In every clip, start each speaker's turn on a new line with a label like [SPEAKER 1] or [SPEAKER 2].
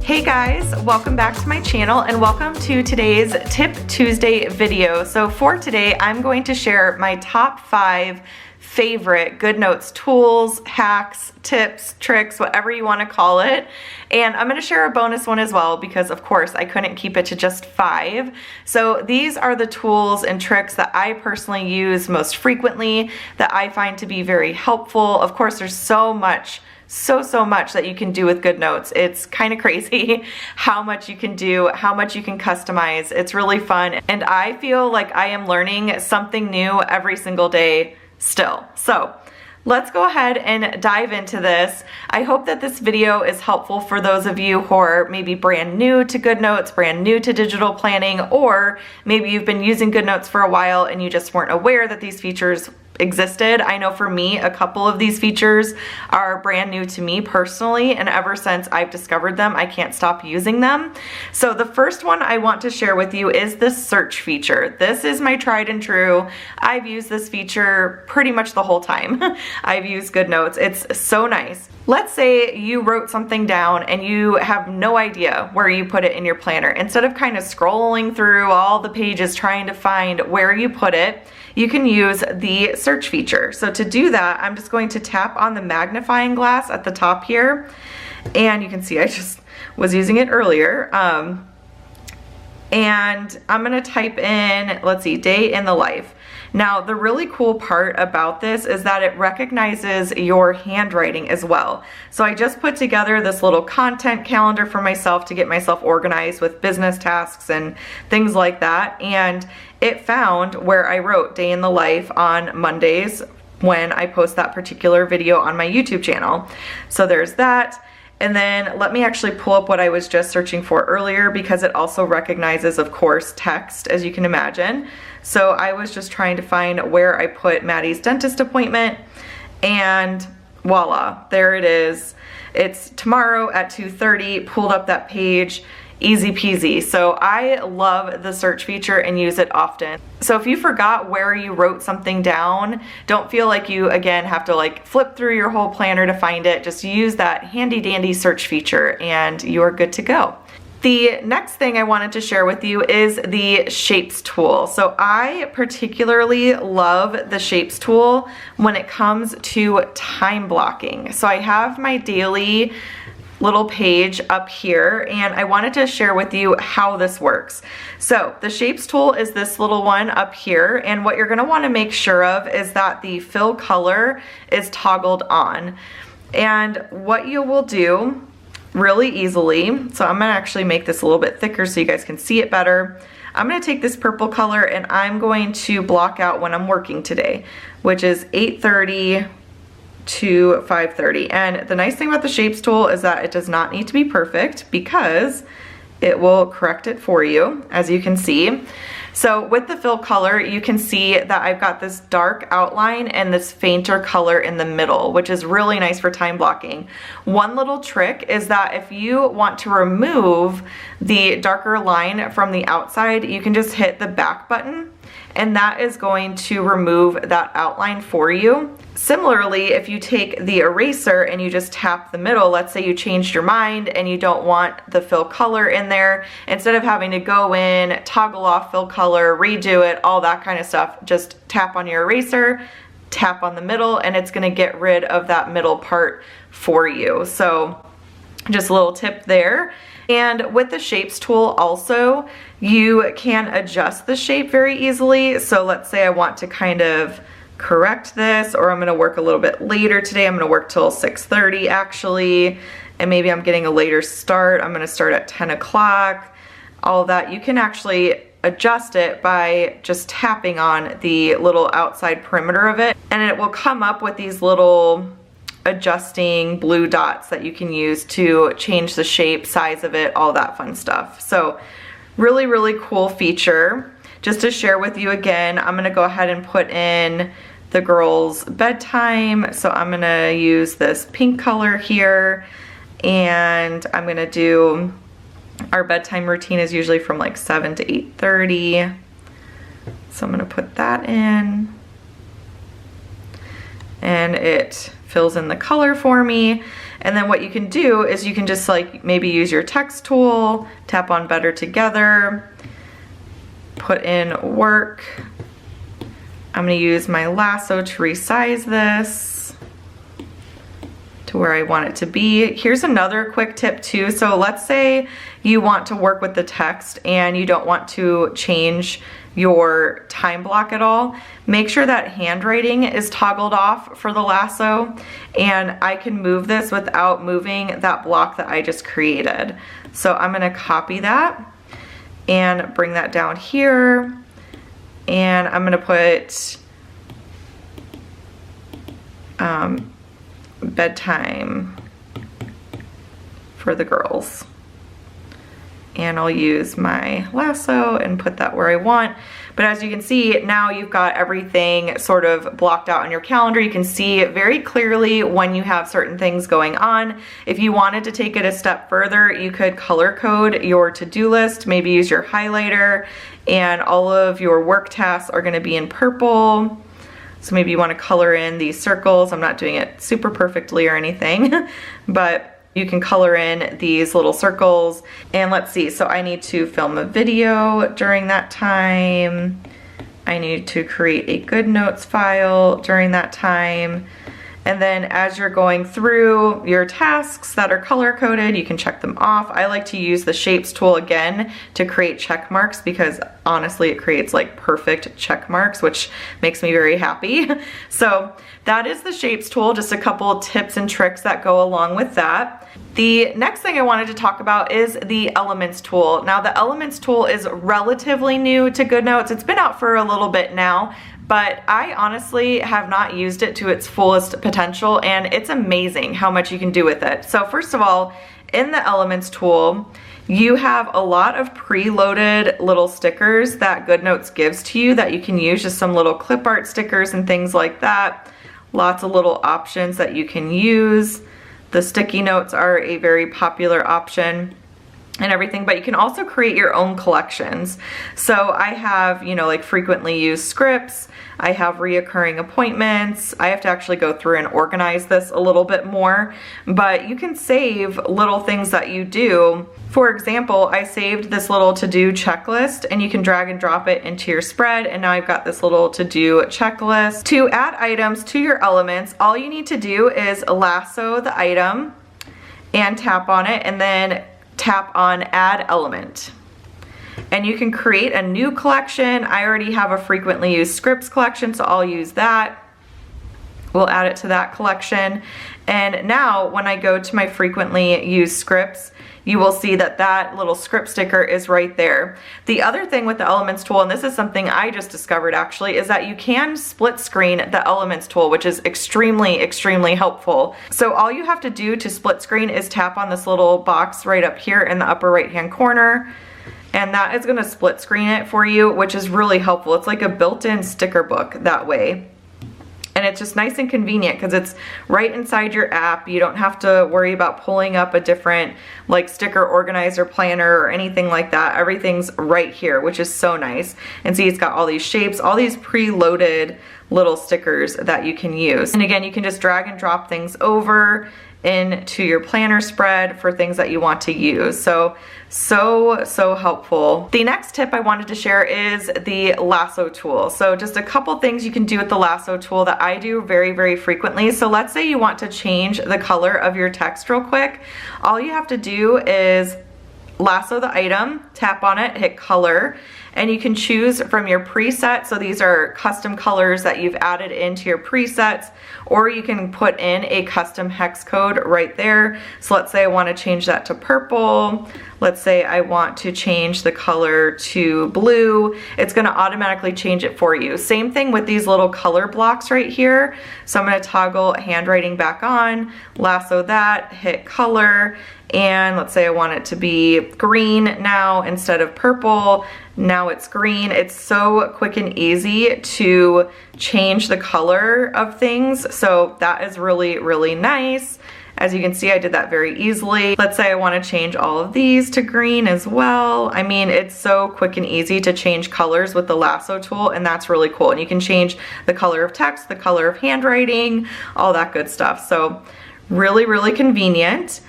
[SPEAKER 1] Hey guys, welcome back to my channel and welcome to today's Tip Tuesday video. So for today, I'm going to share my top 5 favorite Goodnotes tools, hacks, tips, tricks, whatever you want to call it. And I'm going to share a bonus one as well because of course I couldn't keep it to just 5. So these are the tools and tricks that I personally use most frequently that I find to be very helpful. Of course, there's so much that you can do with Goodnotes. It's kind of crazy how much you can do, how much you can customize. It's really fun. And I feel like I am learning something new every single day still. So let's go ahead and dive into this. I hope that this video is helpful for those of you who are maybe brand new to Goodnotes, brand new to digital planning, or maybe you've been using Goodnotes for a while and you just weren't aware that these features existed. I know for me, a couple of these features are brand new to me personally, and ever since I've discovered them, I can't stop using them. So the first one I want to share with you is this search feature. This is my tried and true. I've used this feature pretty much the whole time I've used Goodnotes. It's so nice. Let's say you wrote something down and you have no idea where you put it in your planner. Instead of kind of scrolling through all the pages trying to find where you put it, you can use the search feature. So to do that, I'm just going to tap on the magnifying glass at the top here. And you can see I just was using it earlier. And I'm gonna type in, let's see, day in the life. Now, the really cool part about this is that it recognizes your handwriting as well. So I just put together this little content calendar for myself to get myself organized with business tasks and things like that. And it found where I wrote day in the life on Mondays when I post that particular video on my YouTube channel. So there's that. And then let me actually pull up what I was just searching for earlier because it also recognizes, of course, text, as you can imagine. So I was just trying to find where I put Maddie's dentist appointment, and voila, there it is. It's tomorrow at 2:30, pulled up that page. Easy peasy. So I love the search feature and use it often. So if you forgot where you wrote something down, don't feel like you again have to like flip through your whole planner to find it. Just use that handy dandy search feature and you're good to go. The next thing I wanted to share with you is the Shapes tool. So I particularly love the Shapes tool when it comes to time blocking. So I have my daily little page up here and I wanted to share with you how this works. So the Shapes tool is this little one up here, and what you're going to want to make sure of is that the fill color is toggled on. And what you will do really easily, so I'm going to actually make this a little bit thicker so you guys can see it better. I'm going to take this purple color and I'm going to block out when I'm working today, which is 8:30 to 5:30. And the nice thing about the Shapes tool is that it does not need to be perfect because it will correct it for you, as you can see. So with the fill color, you can see that I've got this dark outline and this fainter color in the middle, which is really nice for time blocking. One little trick is that if you want to remove the darker line from the outside, you can just hit the back button and that is going to remove that outline for you. Similarly, if you take the eraser and you just tap the middle, let's say you changed your mind and you don't want the fill color in there, instead of having to go in, toggle off fill color, redo it, all that kind of stuff, just tap on your eraser, tap on the middle, and it's gonna get rid of that middle part for you. So just a little tip there. And with the Shapes tool also, you can adjust the shape very easily. So let's say I want to kind of correct this, or I'm gonna work a little bit later today. I'm gonna work till 6:30 actually, and maybe I'm getting a later start. I'm gonna start at 10 o'clock. All that, you can actually adjust it by just tapping on the little outside perimeter of it, and it will come up with these little adjusting blue dots that you can use to change the shape, size of it, all that fun stuff. So really, really cool feature. Just to share with you again, I'm gonna go ahead and put in the girls' bedtime. So I'm gonna use this pink color here, and I'm gonna do, our bedtime routine is usually from like 7 to 8:30. So I'm gonna put that in. and it fills in the color for me. And then what you can do is you can just like maybe use your text tool, tap on Better Together, put in work. I'm gonna use my lasso to resize this to where I want it to be. Here's another quick tip too. So let's say you want to work with the text and you don't want to change your time block at all. Make sure that handwriting is toggled off for the lasso, and I can move this without moving that block that I just created. So I'm gonna copy that and bring that down here, and I'm gonna put bedtime for the girls. And I'll use my lasso and put that where I want. But as you can see, now you've got everything sort of blocked out on your calendar. You can see very clearly when you have certain things going on. If you wanted to take it a step further, you could color code your to-do list, maybe use your highlighter, and all of your work tasks are gonna be in purple. So maybe you wanna color in these circles. I'm not doing it super perfectly or anything, but you can color in these little circles. And let's see, so I need to film a video during that time. I need to create a Goodnotes file during that time. And then as you're going through your tasks that are color coded, you can check them off. I like to use the shapes tool again to create check marks because honestly it creates like perfect check marks, which makes me very happy. So that is the shapes tool, just a couple tips and tricks that go along with that. The next thing I wanted to talk about is the elements tool. Now the elements tool is relatively new to Goodnotes. It's been out for a little bit now, but I honestly have not used it to its fullest potential, and it's amazing how much you can do with it. So first of all, in the elements tool, you have a lot of preloaded little stickers that Goodnotes gives to you that you can use, just some little clip art stickers and things like that. Lots of little options that you can use. The sticky notes are a very popular option and everything, but you can also create your own collections. So I have, you know, like frequently used scripts, I have reoccurring appointments. I have to actually go through and organize this a little bit more, but you can save little things that you do. For example, I saved this little to-do checklist, and you can drag and drop it into your spread, and now I've got this little to-do checklist. To add items to your elements, all you need to do is lasso the item and tap on it, and then tap on add element. And you can create a new collection. I already have a frequently used scripts collection, so I'll use that. We'll add it to that collection. And now when I go to my frequently used scripts, you will see that that little script sticker is right there. The other thing with the elements tool, and this is something I just discovered actually, is that you can split screen the elements tool, which is extremely, extremely helpful. So all you have to do to split screen is tap on this little box right up here in the upper right hand corner, and that is gonna split screen it for you, which is really helpful. It's like a built-in sticker book that way. And it's just nice and convenient because it's right inside your app. You don't have to worry about pulling up a different like sticker organizer planner or anything like that. Everything's right here, which is so nice. And see, it's got all these shapes, all these preloaded little stickers that you can use. And again, you can just drag and drop things over into your planner spread for things that you want to use. So helpful. The next tip I wanted to share is the lasso tool. So just a couple things you can do with the lasso tool that I do very, very frequently. So let's say you want to change the color of your text real quick. All you have to do is lasso the item, tap on it, hit color, and you can choose from your preset. So these are custom colors that you've added into your presets, or you can put in a custom hex code right there. So let's say I want to change that to purple. Let's say I want to change the color to blue. It's going to automatically change it for you. Same thing with these little color blocks right here. So I'm going to toggle handwriting back on, lasso that, hit color, and let's say I want it to be green now instead of purple. Now it's green. It's so quick and easy to change the color of things. So that is really, really nice. As you can see, I did that very easily. Let's say I want to change all of these to green as well. I mean, it's so quick and easy to change colors with the lasso tool, and that's really cool. And you can change the color of text, the color of handwriting, all that good stuff. So really, really convenient.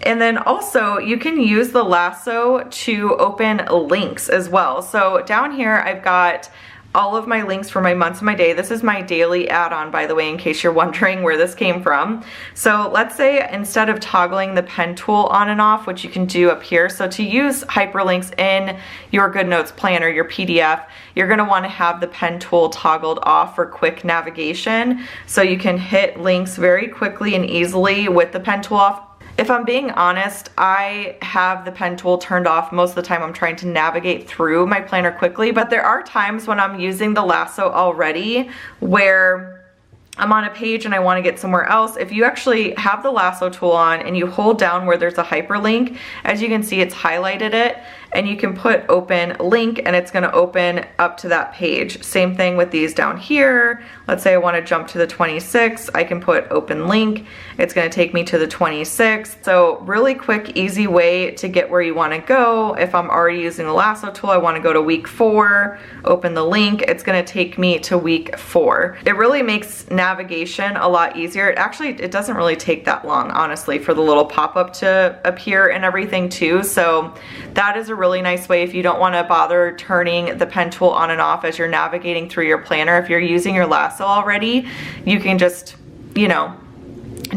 [SPEAKER 1] And then also you can use the lasso to open links as well. So down here I've got all of my links for my months of my day. This is my daily add-on, by the way, in case you're wondering where this came from. So let's say instead of toggling the pen tool on and off, which you can do up here, so to use hyperlinks in your Goodnotes planner, your PDF, you're gonna wanna have the pen tool toggled off for quick navigation. So you can hit links very quickly and easily with the pen tool off. If I'm being honest, I have the pen tool turned off most of the time I'm trying to navigate through my planner quickly, but there are times when I'm using the lasso already where I'm on a page and I want to get somewhere else. If you actually have the lasso tool on and you hold down where there's a hyperlink, as you can see, it's highlighted it, and you can put open link and it's going to open up to that page. Same thing with these down here. Let's say I want to jump to the 26th. I can put open link. It's going to take me to the 26th. So really quick, easy way to get where you want to go. If I'm already using the lasso tool, I want to go to week 4, open the link. It's going to take me to week 4. It really makes navigation a lot easier. It doesn't really take that long, honestly, for the little pop-up to appear and everything too. So that is a really nice way if you don't want to bother turning the pen tool on and off as you're navigating through your planner. If you're using your lasso already, you can just, you know,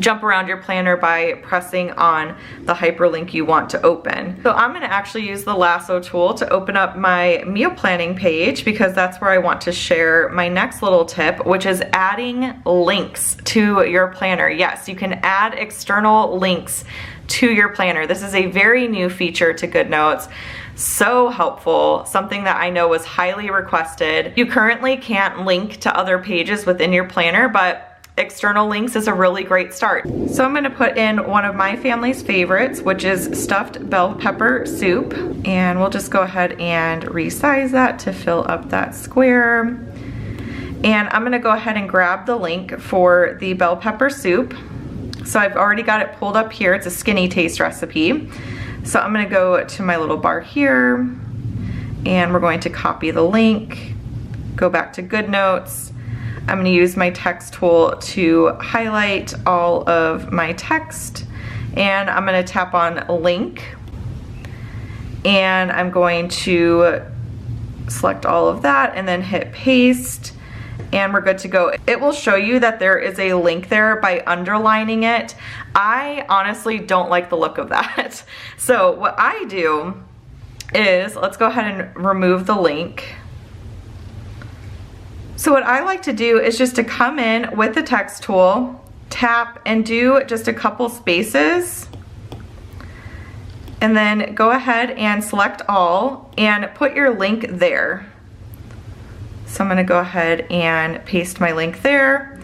[SPEAKER 1] jump around your planner by pressing on the hyperlink you want to open. So I'm going to actually use the lasso tool to open up my meal planning page, because that's where I want to share my next little tip, which is adding links to your planner. Yes, you can add external links to your planner. This is a very new feature to Goodnotes. So helpful, something that I know was highly requested. You currently can't link to other pages within your planner, but external links is a really great start. So I'm gonna put in one of my family's favorites, which is stuffed bell pepper soup. And we'll just go ahead and resize that to fill up that square. And I'm gonna go ahead and grab the link for the bell pepper soup. So I've already got it pulled up here. It's a skinny taste recipe. So I'm gonna go to my little bar here, and we're going to copy the link, go back to Goodnotes. I'm gonna use my text tool to highlight all of my text, and I'm gonna tap on link, and I'm going to select all of that and then hit paste, and we're good to go. It will show you that there is a link there by underlining it. I honestly don't like the look of that. So what I do is, let's go ahead and remove the link. So what I like to do is just to come in with the text tool, tap and do just a couple spaces, and then go ahead and select all and put your link there. So I'm gonna go ahead and paste my link there.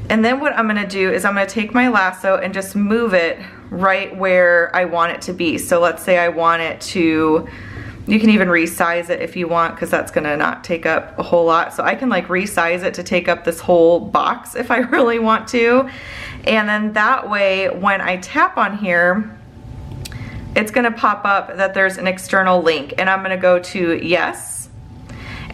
[SPEAKER 1] And then what I'm gonna do is I'm gonna take my lasso and just move it right where I want it to be. So let's say I want it to, you can even resize it if you want, because that's gonna not take up a whole lot. So I can like resize it to take up this whole box if I really want to. And then that way, when I tap on here, it's gonna pop up that there's an external link, and I'm gonna go to yes.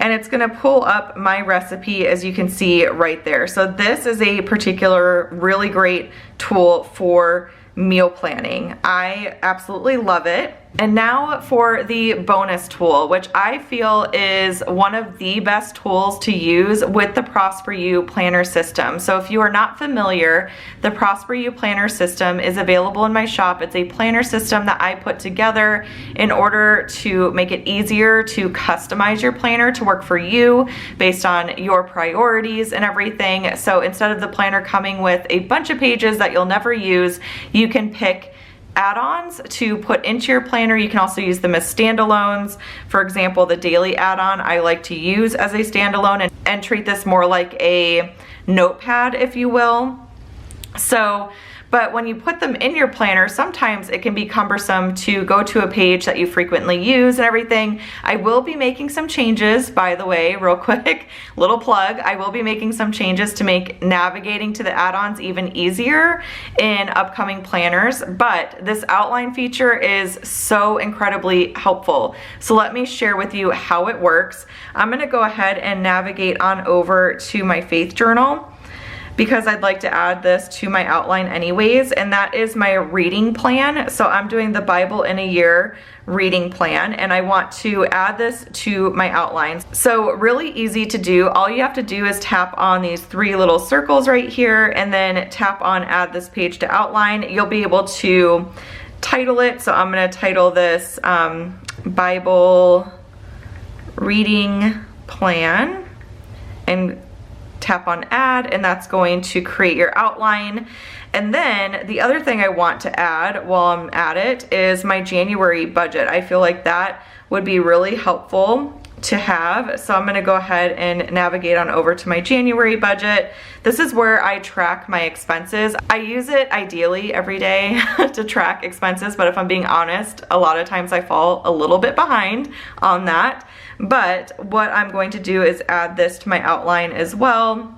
[SPEAKER 1] And it's gonna pull up my recipe, as you can see right there. So this is a particular really great tool for meal planning. I absolutely love it. And now for the bonus tool, which I feel is one of the best tools to use with the Prosper You planner system. So if you are not familiar, the Prosper You planner system is available in my shop. It's a planner system that I put together in order to make it easier to customize your planner to work for you based on your priorities and everything. So instead of the planner coming with a bunch of pages that you'll never use, you can pick add-ons to put into your planner. You can also use them as standalones. For example, the daily add-on I like to use as a standalone and treat this more like a notepad, if you will. So But when you put them in your planner, sometimes it can be cumbersome to go to a page that you frequently use and everything. I will be making some changes, by the way, real quick, little plug. I will be making some changes to make navigating to the add-ons even easier in upcoming planners, but this outline feature is so incredibly helpful. So let me share with you how it works. I'm gonna go ahead and navigate on over to my faith journal, because I'd like to add this to my outline anyways, and that is my reading plan. So I'm doing the Bible in a Year reading plan, and I want to add this to my outlines. So really easy to do. All you have to do is tap on these 3 little circles right here, and then tap on add this page to outline. You'll be able to title it. So I'm gonna title this Bible reading plan, and tap on add, and that's going to create your outline. And then the other thing I want to add while I'm at it is my January budget. I feel like that would be really helpful to have. So I'm gonna go ahead and navigate on over to my January budget. This is where I track my expenses. I use it ideally every day to track expenses, but if I'm being honest, a lot of times I fall a little bit behind on that. But what I'm going to do is add this to my outline as well.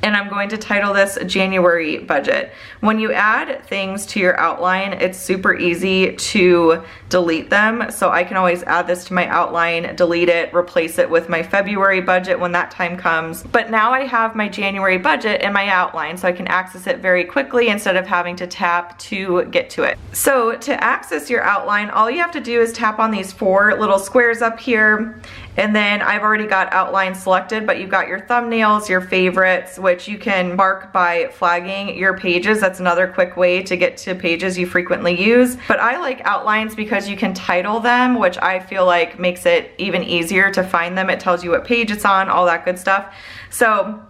[SPEAKER 1] And I'm going to title this January budget. When you add things to your outline, it's super easy to delete them. So I can always add this to my outline, delete it, replace it with my February budget when that time comes. But now I have my January budget in my outline, so I can access it very quickly instead of having to tap to get to it. So to access your outline, all you have to do is tap on these 4 little squares up here. And then I've already got outline selected, but you've got your thumbnails, your favorites, which you can mark by flagging your pages. That's another quick way to get to pages you frequently use. But I like outlines because you can title them, which I feel like makes it even easier to find them. It tells you what page it's on, all that good stuff. So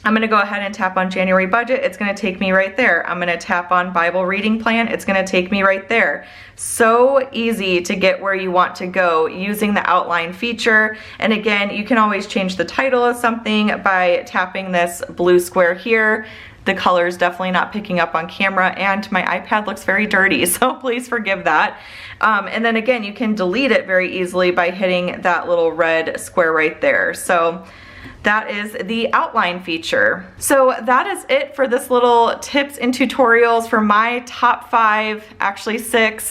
[SPEAKER 1] I'm gonna go ahead and tap on January budget. It's gonna take me right there. I'm gonna tap on Bible reading plan. It's gonna take me right there. So easy to get where you want to go using the outline feature. And again, you can always change the title of something by tapping this blue square here. The color is definitely not picking up on camera, and my iPad looks very dirty, so please forgive that. And then again, you can delete it very easily by hitting that little red square right there. So that is the outline feature. So that is it for this little tips and tutorials for my top 5, actually 6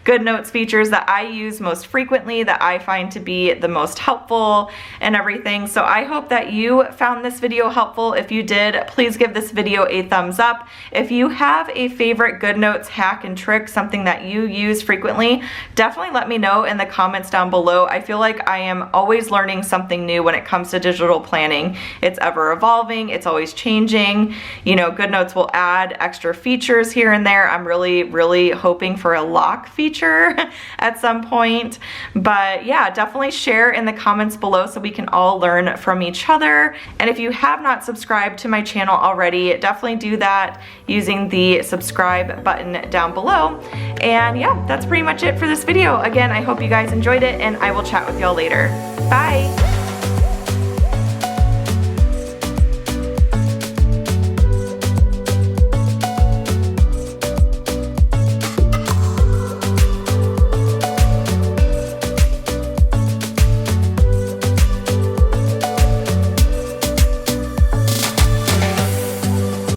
[SPEAKER 1] Goodnotes features that I use most frequently, that I find to be the most helpful and everything. So I hope that you found this video helpful. If you did, please give this video a thumbs up. If you have a favorite Goodnotes hack and trick, something that you use frequently, definitely let me know in the comments down below. I feel like I am always learning something new when it comes to digital planning. It's ever evolving, it's always changing. You know, Goodnotes will add extra features here and there. I'm really hoping for a lock feature at some point. But yeah, definitely share in the comments below so we can all learn from each other. And if you have not subscribed to my channel already, definitely do that using the subscribe button down below. And yeah, that's pretty much it for this video. Again, I hope you guys enjoyed it, and I will chat with y'all later. Bye!